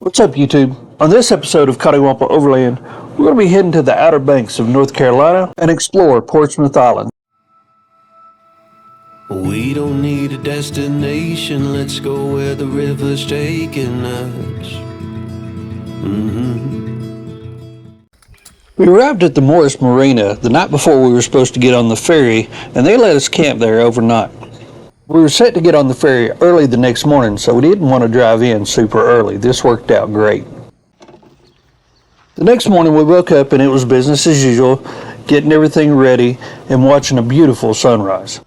What's up, YouTube? On this episode of Coddiwomple Overland, we're going to be heading to the Outer Banks of North Carolina and explore Portsmouth Island. We don't need a destination, let's go where the river's taking us. We arrived at the Morris Marina the night before we were supposed to get on the ferry, and they let us camp there overnight. We were set to get on the ferry early the next morning, so we didn't want to drive in super early. This worked out great. The next morning we woke up and it was business as usual, getting everything ready and watching a beautiful sunrise.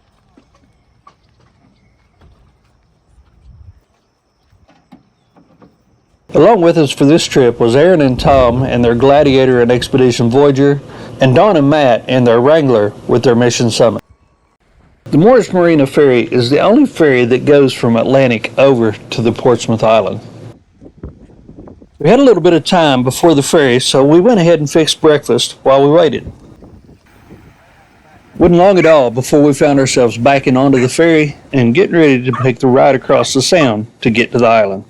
Along with us for this trip was Aaron and Tom and their Gladiator and Expedition Voyager, and Don and Matt and their Wrangler with their Mission Summit. The Morris Marina Ferry is the only ferry that goes from Atlantic over to the Portsmouth Island. We had a little bit of time before the ferry, so we went ahead and fixed breakfast while we waited. Wasn't long at all before we found ourselves backing onto the ferry and getting ready to take the ride across the Sound to get to the island.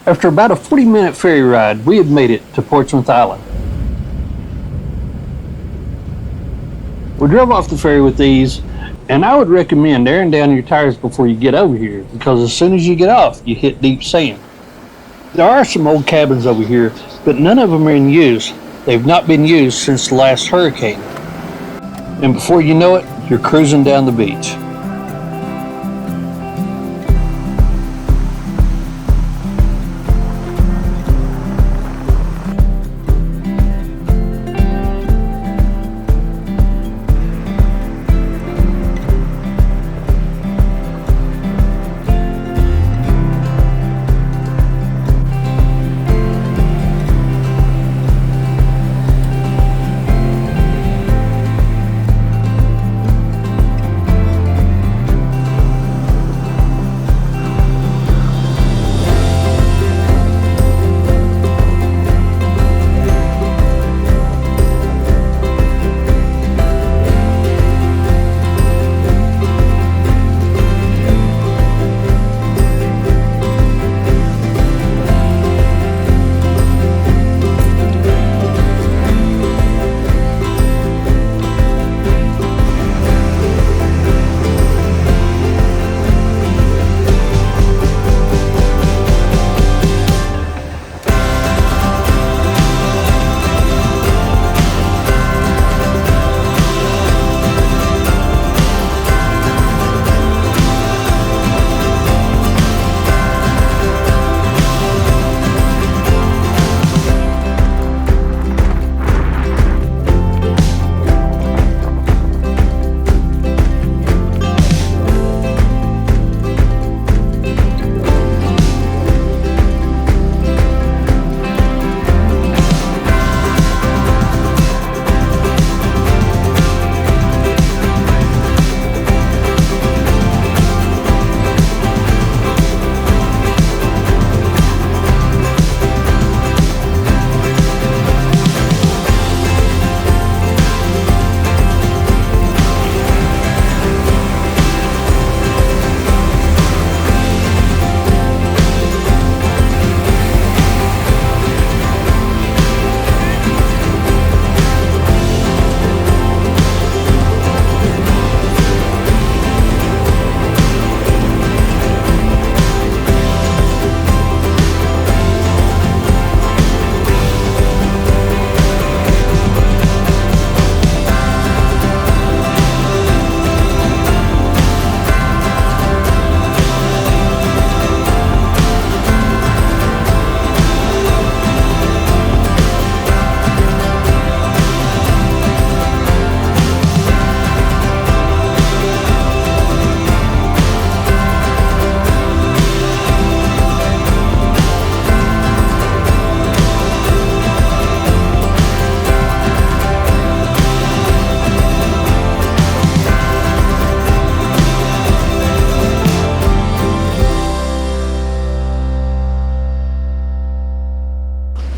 After about a 40-minute ferry ride, we had made it to Portsmouth Island. We drove off the ferry with ease, and I would recommend airing down your tires before you get over here, because as soon as you get off, you hit deep sand. There are some old cabins over here, but none of them are in use. They've not been used since the last hurricane. And before you know it, you're cruising down the beach.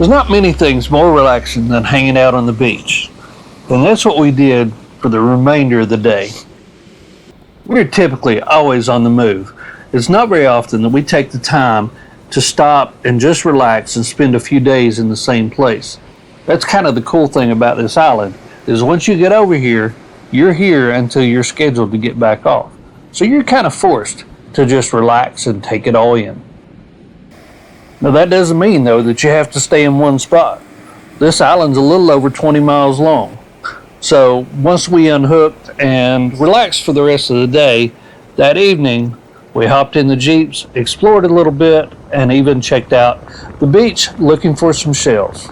There's not many things more relaxing than hanging out on the beach, and that's what we did for the remainder of the day. We're typically always on the move. It's not very often that we take the time to stop and just relax and spend a few days in the same place. That's kind of the cool thing about this island, is once you get over here, you're here until you're scheduled to get back off. So you're kind of forced to just relax and take it all in. Now that doesn't mean though that you have to stay in one spot. This island's a little over 20 miles long. So once we unhooked and relaxed for the rest of the day, that evening we hopped in the Jeeps, explored a little bit, and even checked out the beach looking for some shells.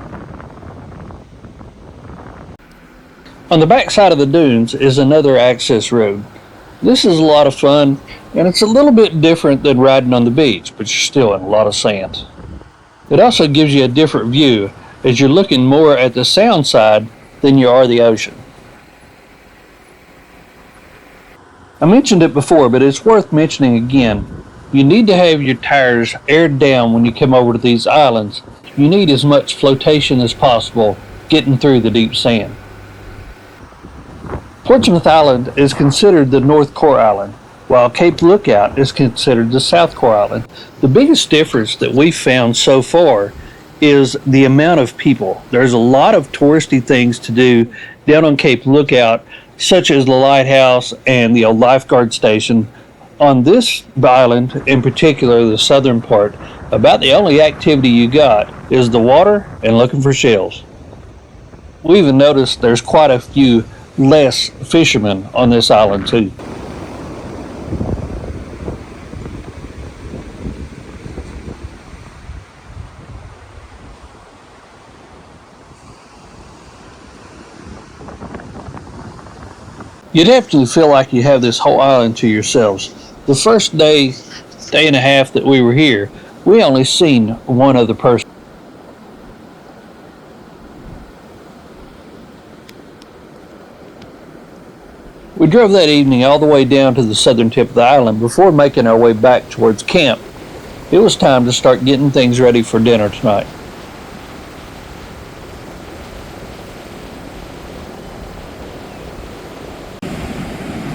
On the back side of the dunes is another access road. This is a lot of fun, and it's a little bit different than riding on the beach, but you're still in a lot of sand. It also gives you a different view as you're looking more at the sound side than you are the ocean. I mentioned it before, but it's worth mentioning again. You need to have your tires aired down when you come over to these islands. You need as much flotation as possible getting through the deep sand. Portsmouth Island is considered the North Core Island, while Cape Lookout is considered the South Core Island. The biggest difference that we've found so far is the amount of people. There's a lot of touristy things to do down on Cape Lookout, such as the lighthouse and the old lifeguard station. On this island, in particular the southern part, about the only activity you got is the water and looking for shells. We even noticed there's quite a few less fishermen on this island too. You'd have to feel like you have this whole island to yourselves. The first day and a half that we were here, we only seen one other person. We drove that evening all the way down to the southern tip of the island before making our way back towards camp. It was time to start getting things ready for dinner tonight.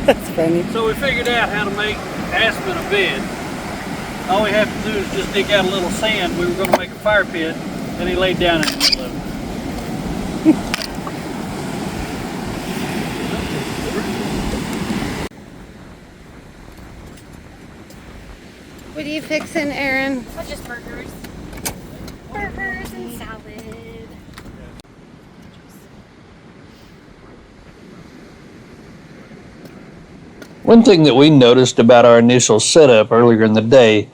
That's funny. So we figured out how to make Aspen a bed. All we have to do is just dig out a little sand. We were going to make a fire pit, and he laid down in the middle of it. What are you fixing, Aaron? Oh, just burgers. Burgers and salad. One thing that we noticed about our initial setup earlier in the day,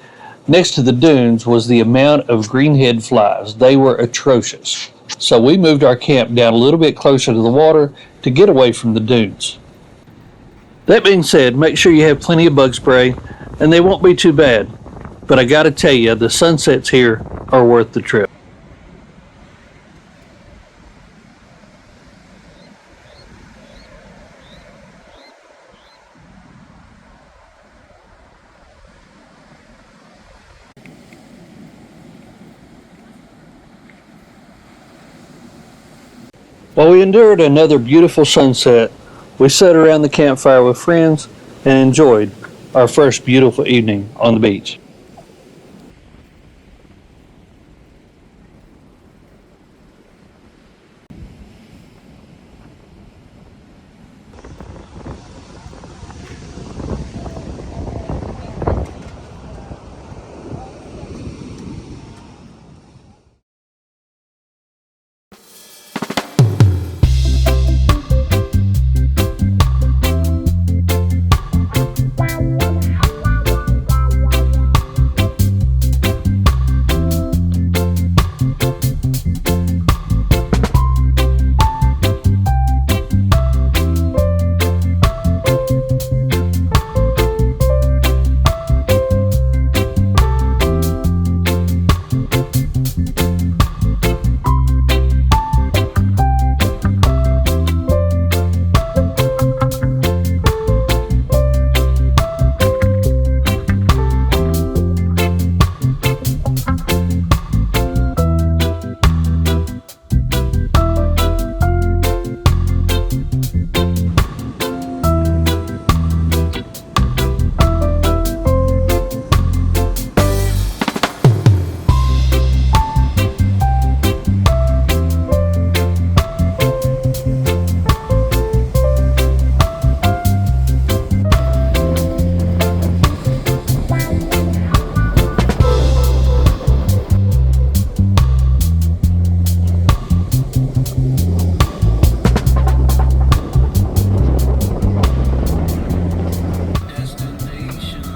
next to the dunes, was the amount of greenhead flies. They were atrocious. So we moved our camp down a little bit closer to the water to get away from the dunes. That being said, make sure you have plenty of bug spray, and they won't be too bad. But I gotta tell you, the sunsets here are worth the trip. While we endured another beautiful sunset, we sat around the campfire with friends and enjoyed our first beautiful evening on the beach.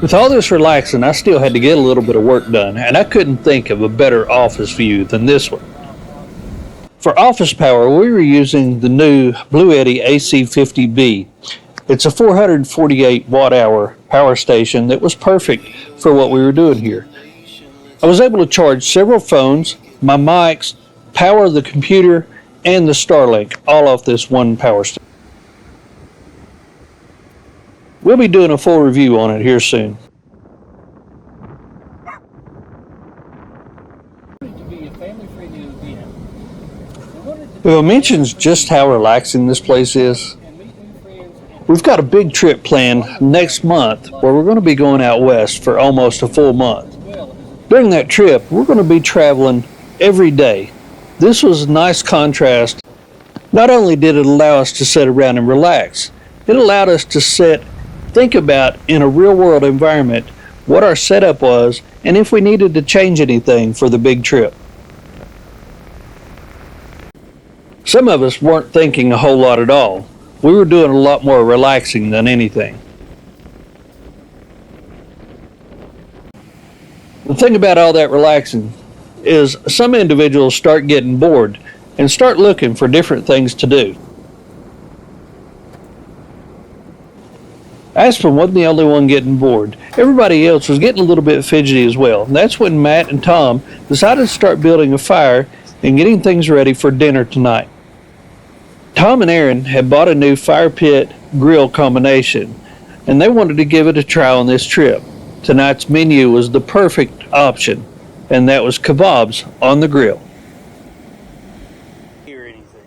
With all this relaxing, I still had to get a little bit of work done, and I couldn't think of a better office view than this one. For office power, we were using the new Blue Eddy AC50B. It's a 448 watt-hour power station that was perfect for what we were doing here. I was able to charge several phones, my mics, power the computer, and the Starlink all off this one power station. We'll be doing a full review on it here soon. If I mention just how relaxing this place is, we've got a big trip planned next month where we're going to be going out west for almost a full month. During that trip, we're going to be traveling every day. This was a nice contrast. Not only did it allow us to sit around and relax, it allowed us to think about in a real world environment what our setup was and if we needed to change anything for the big trip. Some of us weren't thinking a whole lot at all. We were doing a lot more relaxing than anything. The thing about all that relaxing is some individuals start getting bored and start looking for different things to do. Aspen wasn't the only one getting bored. Everybody else was getting a little bit fidgety as well. And that's when Matt and Tom decided to start building a fire and getting things ready for dinner tonight. Tom and Aaron had bought a new fire pit grill combination, and they wanted to give it a try on this trip. Tonight's menu was the perfect option, and that was kebabs on the grill. Hear anything?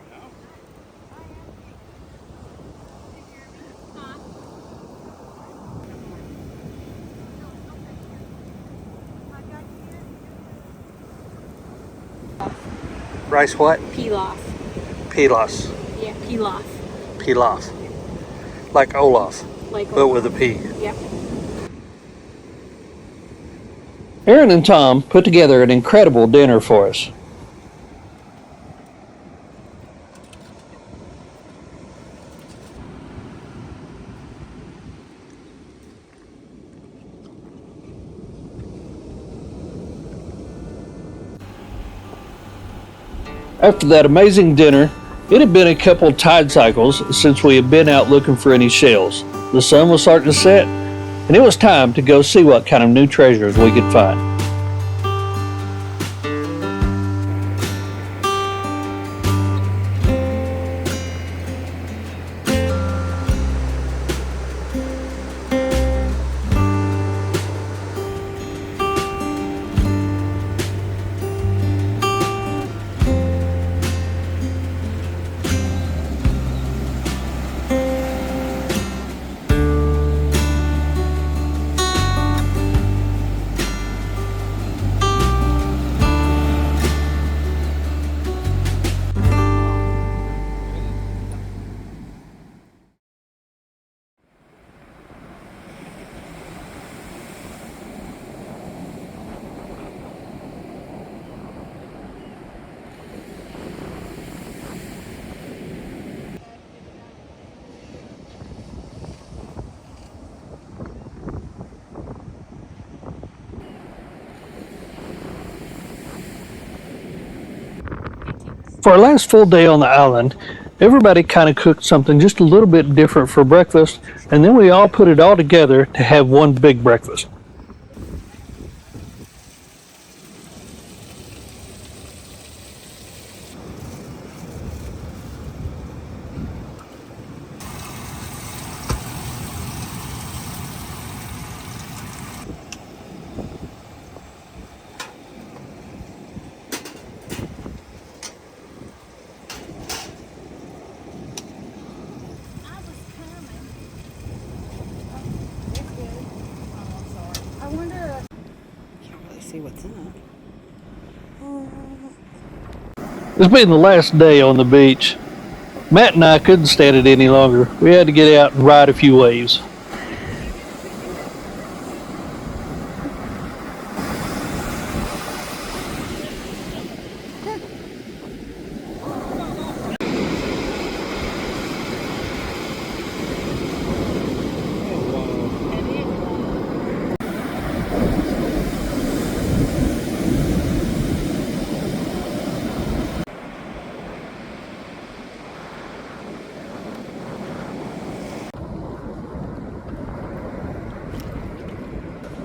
Rice what? Pilaf. Pilas. Yeah, pilaf. Pilaf. Like Olaf, Like but with a P. Yep. Aaron and Tom put together an incredible dinner for us. After that amazing dinner, it had been a couple tide cycles since we had been out looking for any shells. The sun was starting to set, and it was time to go see what kind of new treasures we could find. For our last full day on the island, everybody kind of cooked something just a little bit different for breakfast, and then we all put it all together to have one big breakfast. See what's in it. This being the last day on the beach, Matt and I couldn't stand it any longer. We had to get out and ride a few waves.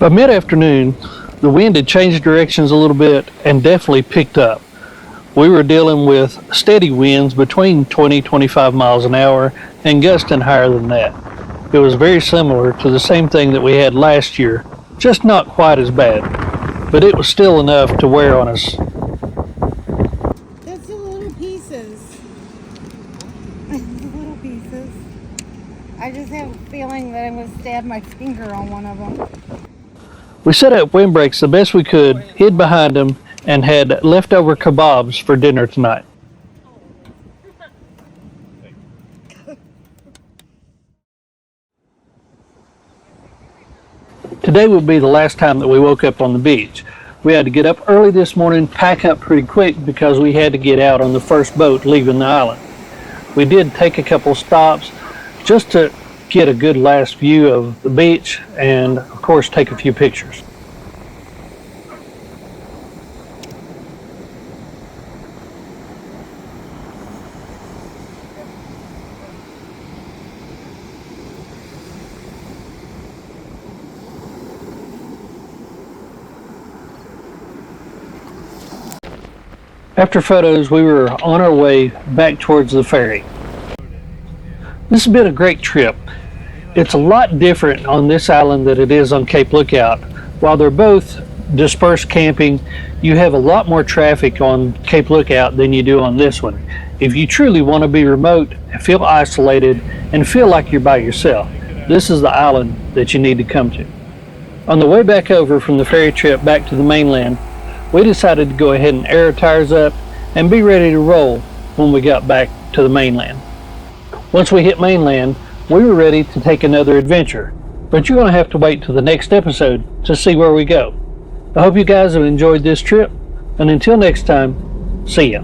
By mid-afternoon, the wind had changed directions a little bit and definitely picked up. We were dealing with steady winds between 20-25 miles an hour and gusting higher than that. It was very similar to the same thing that we had last year, just not quite as bad, but it was still enough to wear on us. That's the little pieces. The little pieces. I just have a feeling that I'm going to stab my finger on one of them. We set up windbreaks the best we could, hid behind them, and had leftover kebabs for dinner tonight. Today would be the last time that we woke up on the beach. We had to get up early this morning, pack up pretty quick because we had to get out on the first boat leaving the island. We did take a couple stops just to get a good last view of the beach and of course take a few pictures. After photos, we were on our way back towards the ferry. This has been a great trip. It's a lot different on this island than it is on Cape Lookout. While they're both dispersed camping, you have a lot more traffic on Cape Lookout than you do on this one. If you truly want to be remote, feel isolated, and feel like you're by yourself, this is the island that you need to come to. On the way back over from the ferry trip back to the mainland, we decided to go ahead and air our tires up and be ready to roll when we got back to the mainland. Once we hit mainland, we were ready to take another adventure, but you're going to have to wait till the next episode to see where we go. I hope you guys have enjoyed this trip, and until next time, see ya.